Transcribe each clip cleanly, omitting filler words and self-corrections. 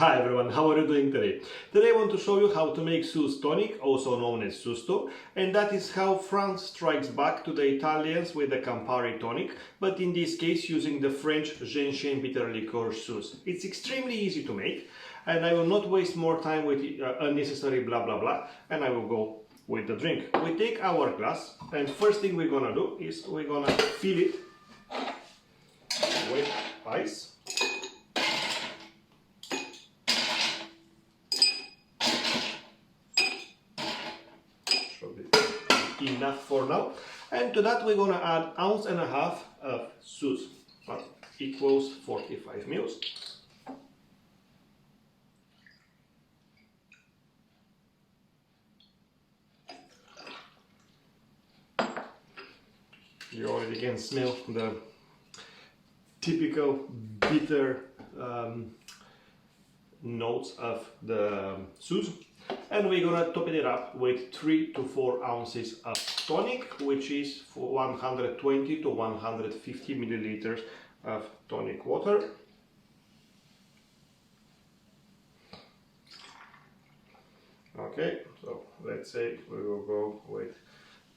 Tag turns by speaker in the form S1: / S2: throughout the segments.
S1: Hi everyone, how are you doing today? Today I want to show you how to make SUZE Tonic, also known as SUZE To, and that is how France strikes back to the Italians with the Campari tonic, but in this case using the French Gentian bitter liqueur SUZE. It's extremely easy to make, and I will not waste more time with unnecessary blah blah blah, and I will go with the drink. We take our glass, and first thing we're gonna do is we're gonna fill it with ice. Enough for now, and to that we're gonna add 1.5 ounces of SUZE, that equals 45 mils. You already can smell the typical bitter notes of the SUZE. And we're gonna top it up with 3 to 4 ounces of tonic, which is for 120 to 150 milliliters of tonic water. Okay, so let's say we will go with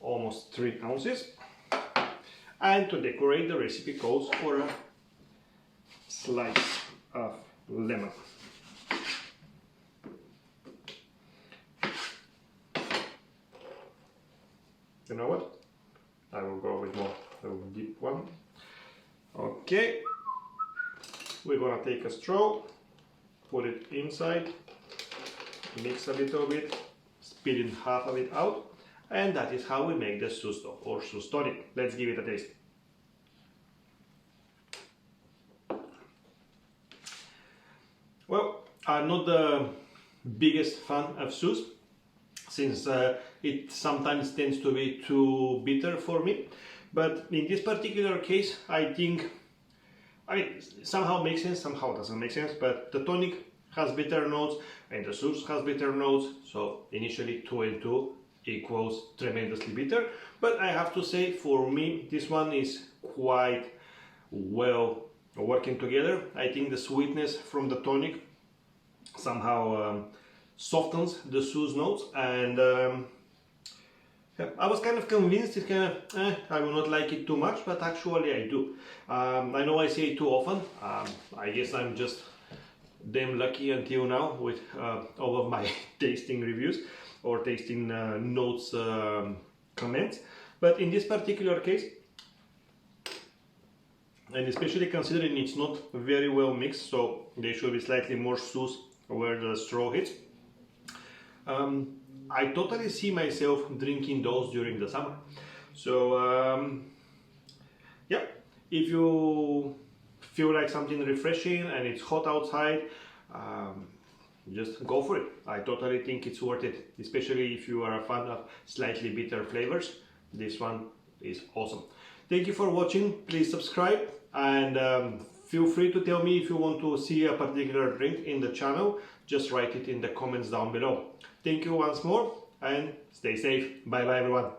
S1: almost 3 ounces. And to decorate, the recipe calls for a slice of lemon. You know what? I will go with more deep one. Okay, we're gonna take a straw, put it inside, mix a little bit, spit half of it out, and that is how we make the SUZE To or SUZE Tonic. Let's give it a taste. Well, I'm not the biggest fan of SUZE, since it sometimes tends to be too bitter for me, but in this particular case I think, somehow makes sense, somehow doesn't make sense, but the tonic has bitter notes and the SUZE has bitter notes, so initially 2 and 2 equals tremendously bitter, but I have to say for me this one is quite well working together. I think the sweetness from the tonic somehow softens the SUZE notes, and I was kind of convinced it's kind of, I will not like it too much, but actually I do. I know I say it too often, I guess I'm just damn lucky until now with all of my tasting reviews or tasting notes comments, but in this particular case, and especially considering it's not very well mixed, so there should be slightly more SUZE where the straw hits. I totally see myself drinking those during the summer. So yeah, if you feel like something refreshing and it's hot outside, just go for it. I totally think it's worth it, especially if you are a fan of slightly bitter flavors. This one is awesome. Thank you for watching. Please subscribe, and feel free to tell me if you want to see a particular drink in the channel. Just write it in the comments down below. Thank you once more, and stay safe. Bye bye everyone.